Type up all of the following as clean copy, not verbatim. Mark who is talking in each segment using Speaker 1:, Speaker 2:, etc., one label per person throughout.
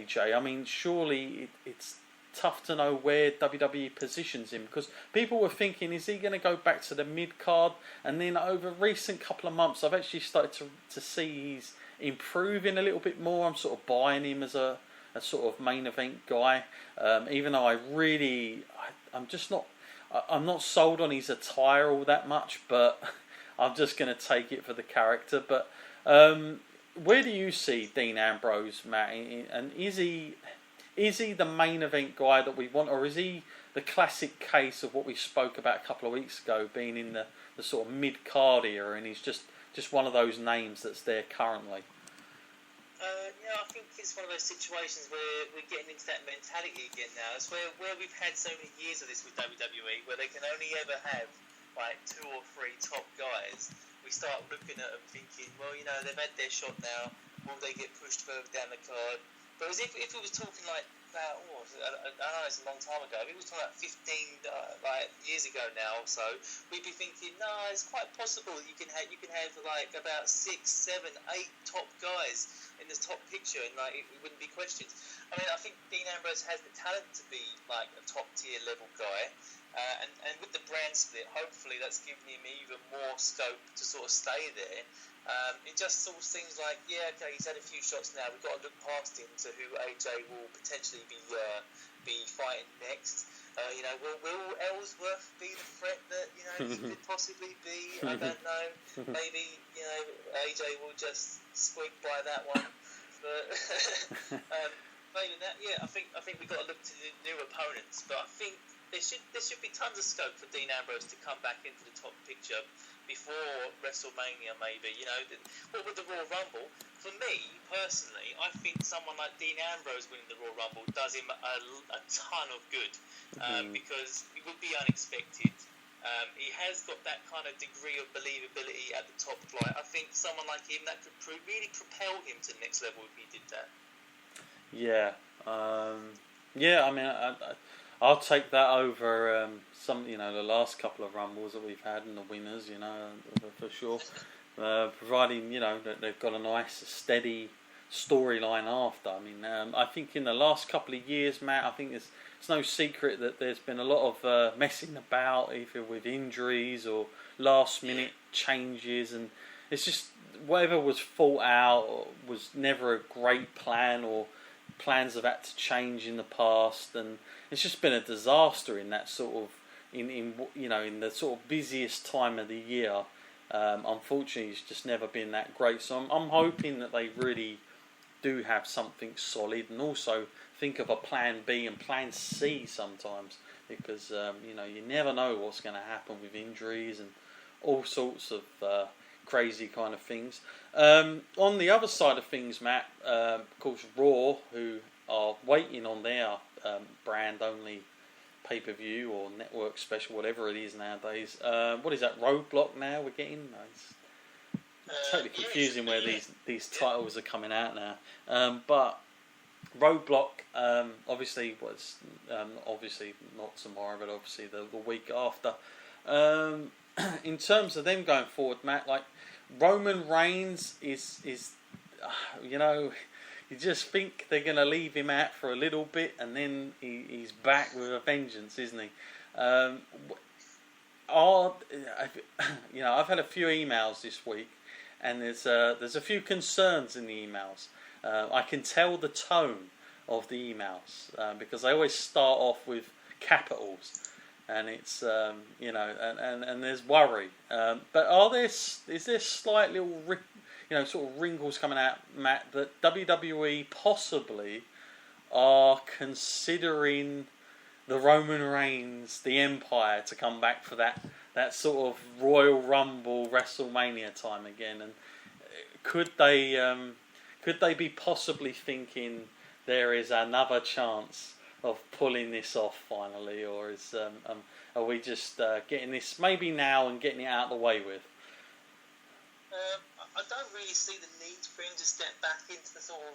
Speaker 1: AJ. I mean, surely it's tough to know where WWE positions him, because people were thinking, is he going to go back to the mid card? And then over recent couple of months, I've actually started to see he's improving a little bit more. I'm sort of buying him as a sort of main event guy, even though I'm not sold on his attire all that much, but I'm just going to take it for the character. But where do you see Dean Ambrose, Matt? And is he the main event guy that we want, or is he the classic case of what we spoke about a couple of weeks ago, being in the sort of mid-card era, and he's just one of those names that's there currently?
Speaker 2: I think it's one of those situations where we're getting into that mentality again now. It's where we've had so many years of this with WWE, where they can only ever have like 2 or 3 top guys. We start looking at them thinking, well, they've had their shot now. Will they get pushed further down the card? But if we was talking like about, I know it's a long time ago, if we was talking about 15 years ago now or so, we'd be thinking, no, it's quite possible that you can have like about 6, 7, 8 top guys in the top picture, and like it wouldn't be questioned. I mean, I think Dean Ambrose has the talent to be like a top tier level guy, and with the brand split, hopefully that's given him even more scope to sort of stay there. It just sort of seems like, okay, he's had a few shots now. We've got to look past him to who AJ will potentially be fighting next. Will Ellsworth be the threat that he could possibly be? I don't know. Maybe AJ will just squeak by that one. But failing that, I think we've got to look to the new opponents. But I think there should be tons of scope for Dean Ambrose to come back into the top picture before WrestleMania, maybe. What with the Royal Rumble? For me, personally, I think someone like Dean Ambrose winning the Royal Rumble does him a ton of good, because it would be unexpected. He has got that kind of degree of believability at the top flight. I think someone like him, that could really propel him to the next level if he did that. Yeah.
Speaker 1: I mean, I'll take that over the last couple of Rumbles that we've had and the winners, for sure. Providing, that they've got a nice, steady storyline after. I mean, I think in the last couple of years, Matt, I think it's no secret that there's been a lot of messing about, either with injuries or last-minute changes, and it's just whatever was thought out was never a great plan, or plans have had to change in the past, and it's just been a disaster in that sort of in the sort of busiest time of the year. Unfortunately, it's just never been that great. So I'm hoping that they really do have something solid, and also think of a plan B and plan C sometimes, because you never know what's going to happen with injuries and all sorts of crazy kind of things. On the other side of things, Matt, of course, Raw, who are waiting on their brand only pay-per-view or network special, whatever it is nowadays. What is that, Roadblock now we're getting? No, it's totally confusing where these titles are coming out now. But Roadblock obviously was obviously not tomorrow, but obviously the week after. In terms of them going forward, Matt, like Roman Reigns is you just think they're going to leave him out for a little bit, and then he's back with a vengeance, isn't he? I've had a few emails this week, and there's a few concerns in the emails. I can tell the tone of the emails because they always start off with capitals, and it's and there's worry. But is there slight little sort of wrinkles coming out, Matt, that WWE possibly are considering the Roman Reigns, the Empire, to come back for that sort of Royal Rumble, WrestleMania time again? And could they be possibly thinking there is another chance of pulling this off finally, or are we just getting this maybe now and getting it out of the way with?
Speaker 2: I don't really see the need for him to step back into the sort of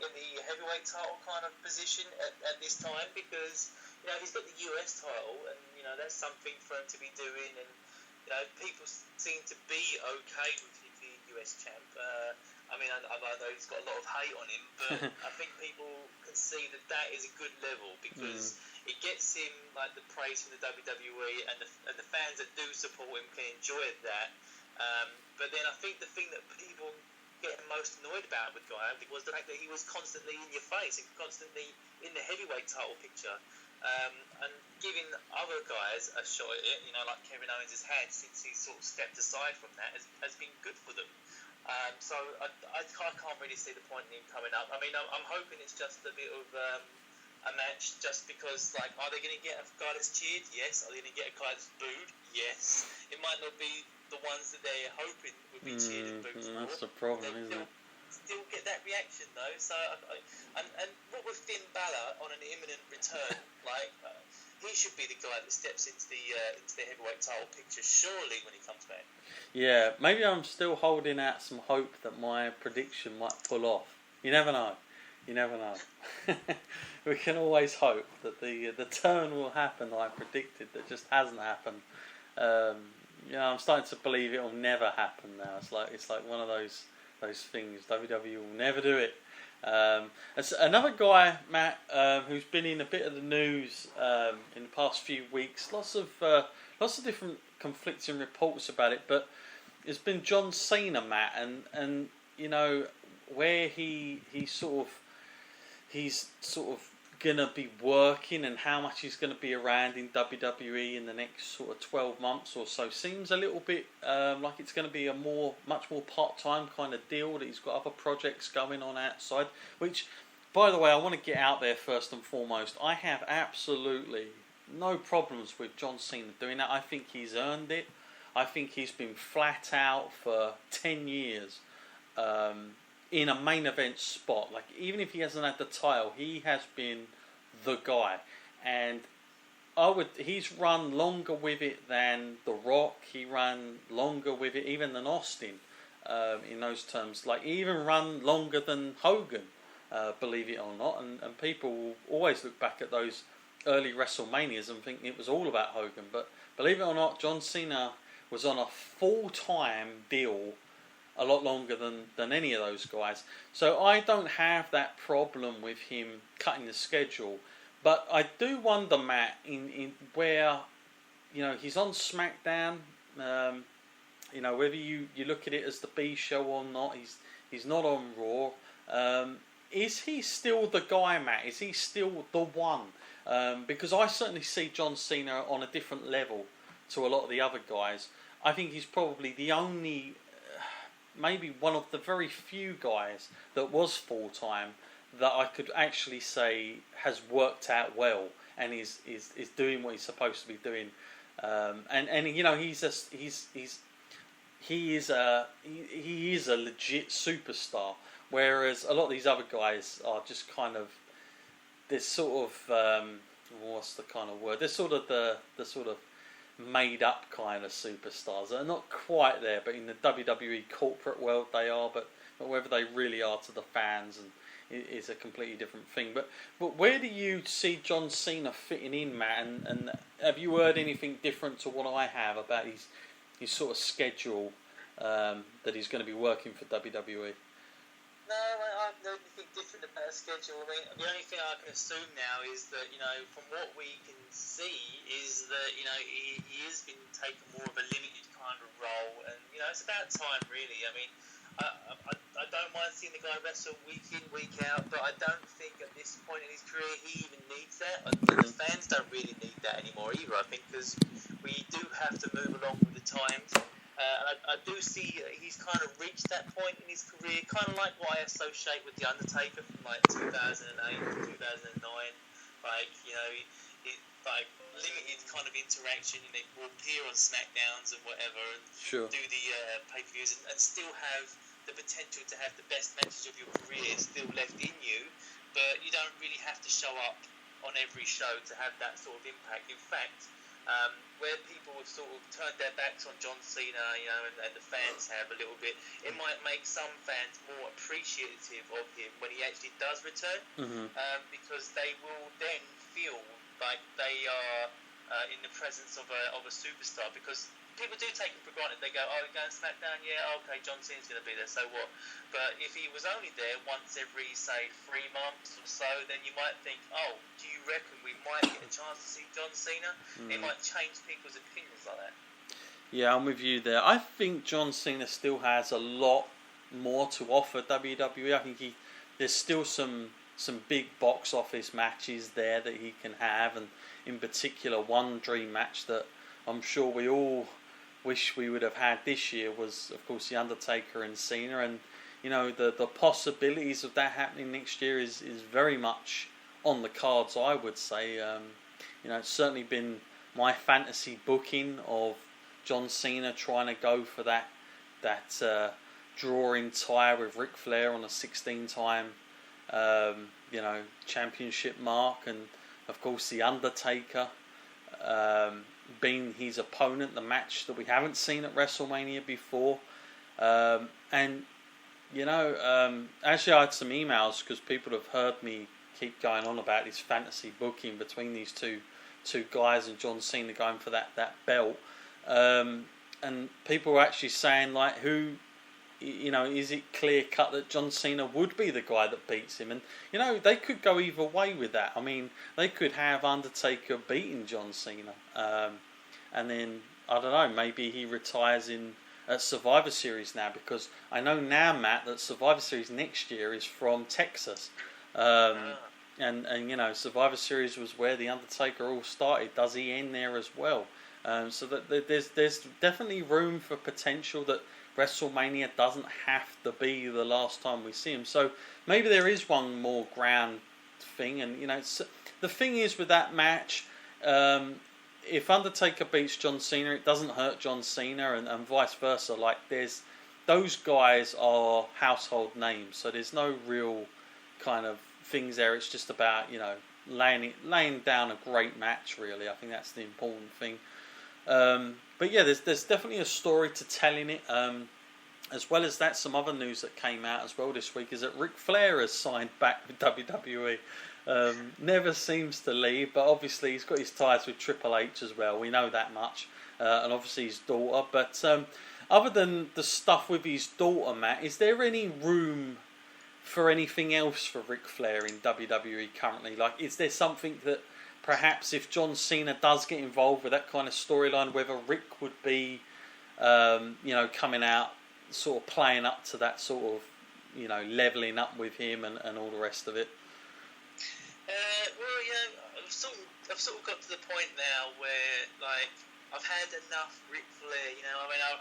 Speaker 2: in the heavyweight title kind of position at this time, because he's got the US title, and that's something for him to be doing, and people seem to be okay with him being US champ. I mean, I know he's got a lot of hate on him, but I think people can see that is a good level because it gets him like the praise from the WWE and the fans that do support him can enjoy that. But then I think the thing that people get most annoyed about with Guy was the fact that he was constantly in your face and constantly in the heavyweight title picture. And giving other guys a shot at it, like Kevin Owens has had since he sort of stepped aside from that, has been good for them. So I can't really see the point in him coming up. I mean, I'm hoping it's just a bit of a match just because, like, are they going to get a guy that's cheered? Yes. Are they going to get a guy that's booed? Yes. It might not be the ones that they're hoping would be cheered and booed for.
Speaker 1: That's the problem, isn't it?
Speaker 2: Still get that reaction though. So and what with Finn Balor on an imminent return, like he should be the guy that steps into the heavyweight title picture surely when he comes back.
Speaker 1: Yeah, maybe I'm still holding out some hope that my prediction might pull off. You never know. We can always hope that the turn will happen I predicted that just hasn't happened. I'm starting to believe it will never happen now. It's like one of those things. WWE will never do it. Another guy, Matt, who's been in a bit of the news in the past few weeks. Lots of different conflicting reports about it, but it's been John Cena, Matt, and where he's sort of gonna be working and how much he's gonna be around in WWE in the next sort of 12 months or so seems a little bit like it's gonna be a much more part-time kind of deal, that he's got other projects going on outside, which, by the way, I want to get out there first and foremost. I have absolutely no problems with John Cena doing that. I think he's earned it. I think he's been flat out for 10 years in a main event spot. Like, even if he hasn't had the title, he has been the guy. And he's run longer with it than The Rock. He ran longer with it even than Austin, in those terms. Like, he even run longer than Hogan, believe it or not. And people will always look back at those early WrestleManias and think it was all about Hogan. But believe it or not, John Cena was on a full-time deal a lot longer than any of those guys. So I don't have that problem with him cutting the schedule. But I do wonder, Matt, in where, he's on SmackDown, whether you look at it as the B show or not, he's not on Raw. Is he still the guy, Matt? Is he still the one? Because I certainly see John Cena on a different level to a lot of the other guys. I think he's probably the only, maybe one of the very few guys that was full-time that I could actually say has worked out well and is doing what he's supposed to be doing. He is a legit superstar, whereas a lot of these other guys are just kind of this sort of what's the kind of word? They're sort of the sort of made up kind of superstars. They're not quite there, but in the WWE corporate world they are. But whether they really are to the fans and is a completely different thing. But where do you see John Cena fitting in, Matt? And have you heard anything different to what I have about his sort of schedule that he's going to be working for WWE?
Speaker 2: No, I don't think different about a schedule. I mean, the only thing I can assume now is that, from what we can see, is that, he has been taking more of a limited kind of role, and, it's about time, really. I mean, I don't mind seeing the guy wrestle week in, week out, but I don't think at this point in his career he even needs that. I think the fans don't really need that anymore either, I think, because we do have to move along with the times. I do see he's kind of reached that point in his career, kind of like what I associate with The Undertaker from like 2008 to 2009. Like, like limited kind of interaction, and they will appear on SmackDowns and whatever, and do the pay-per-views, and still have the potential to have the best matches of your career still left in you, but you don't really have to show up on every show to have that sort of impact. In fact, where people have sort of turned their backs on John Cena, and the fans have a little bit, it might make some fans more appreciative of him when he actually does return, because they will then feel like they are in the presence of a superstar, because people do take it for granted. They go, oh, you're going to SmackDown? Yeah, okay, John Cena's going to be there, so what? But if he was only there once every, say, 3 months or so, then you might think, oh, do you reckon we might get a chance to see John Cena? It might change people's opinions like that.
Speaker 1: Yeah, I'm with you there. I think John Cena still has a lot more to offer WWE. I think there's still some big box office matches there that he can have, and in particular one dream match that I'm sure we all wish we would have had this year was, of course, The Undertaker and Cena, and the possibilities of that happening next year is very much on the cards, I would say. It's certainly been my fantasy booking of John Cena trying to go for that drawing tie with Ric Flair on a 16-time championship mark, and of course The Undertaker being his opponent, the match that we haven't seen at WrestleMania before. Actually I had some emails because people have heard me keep going on about this fantasy booking between these two guys and John Cena going for that belt. And people were actually saying, like, who, is it clear cut that John Cena would be the guy that beats him? And, they could go either way with that. I mean, they could have Undertaker beating John Cena. And then, I don't know, maybe he retires at Survivor Series now, because I know now, Matt, that Survivor Series next year is from Texas. And Survivor Series was where The Undertaker all started. Does he end there as well? So that there's definitely room for potential that WrestleMania doesn't have to be the last time we see him. So maybe there is one more grand thing. And the thing is with that match, if Undertaker beats John Cena, it doesn't hurt John Cena, and vice versa. Like, those guys are household names, so there's no real kind of things there. It's just about laying down a great match. Really, I think that's the important thing. But yeah, there's definitely a story to tell in it. As well as that, some other news that came out as well this week is that Ric Flair has signed back with WWE. Never seems to leave, but obviously he's got his ties with Triple H as well. We know that much, and obviously his daughter. But other than the stuff with his daughter, Matt, is there any room for anything else for Ric Flair in WWE currently? Like, is there something that perhaps if John Cena does get involved with that kind of storyline, whether Rick would be, coming out, sort of playing up to that sort of, leveling up with him and all the rest of it?
Speaker 2: I've sort of got to the point now where, like, I've had enough Ric Flair.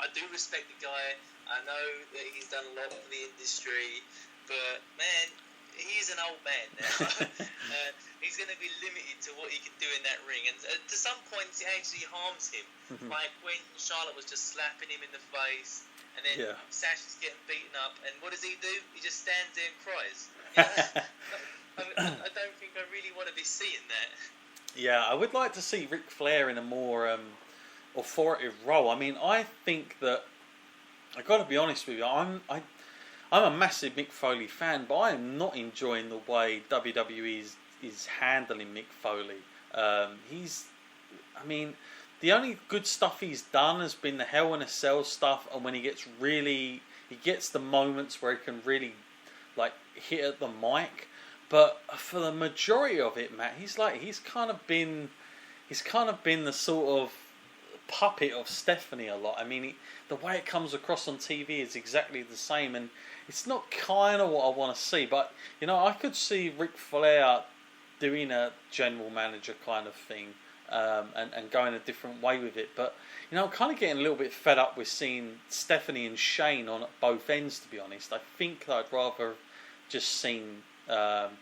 Speaker 2: I do respect the guy. I know that he's done a lot for the industry, but man, he's an old man now. He's going to be limited to what he can do in that ring, and to some points it actually harms him. Like when Charlotte was just slapping him in the face, and then Sasha's getting beaten up, and what does he do? He just stands there and cries. I don't think I really want to be seeing that.
Speaker 1: Yeah, I would like to see Ric Flair in a more authoritative role. I mean, I think that, I've got to be honest with you, I'm a massive Mick Foley fan, but I am not enjoying the way WWE is handling Mick Foley. The only good stuff he's done has been the Hell in a Cell stuff, and when he gets the moments where he can really, like, hit at the mic. But for the majority of it, Matt, he's kind of been the sort of puppet of Stephanie a lot. I mean, the way it comes across on TV is exactly the same, and it's not kind of what I want to see. But I could see Ric Flair doing a general manager kind of thing, and going a different way with it. But I'm kind of getting a little bit fed up with seeing Stephanie and Shane on both ends. To be honest, I think I'd rather just seen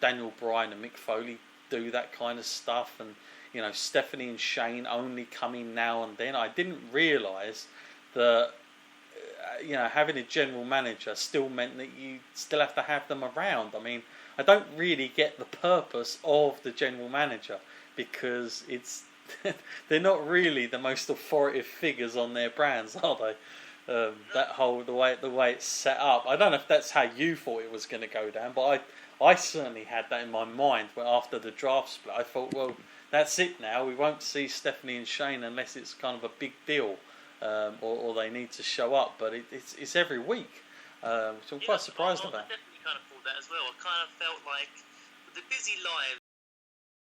Speaker 1: Daniel Bryan and Mick Foley do that kind of stuff, and Stephanie and Shane only come in now and then. I didn't realise that having a general manager still meant that you still have to have them around. I mean, I don't really get the purpose of the general manager, because they're not really the most authoritative figures on their brands, are they? The way it's set up. I don't know if that's how you thought it was going to go down, but I certainly had that in my mind. Where after the draft split, I thought, well, that's it now. We won't see Stephanie and Shane unless it's kind of a big deal. or they need to show up. But it's every week, which I'm quite surprised about.
Speaker 2: I definitely kind of thought that as well. I kind of felt like with the busy lives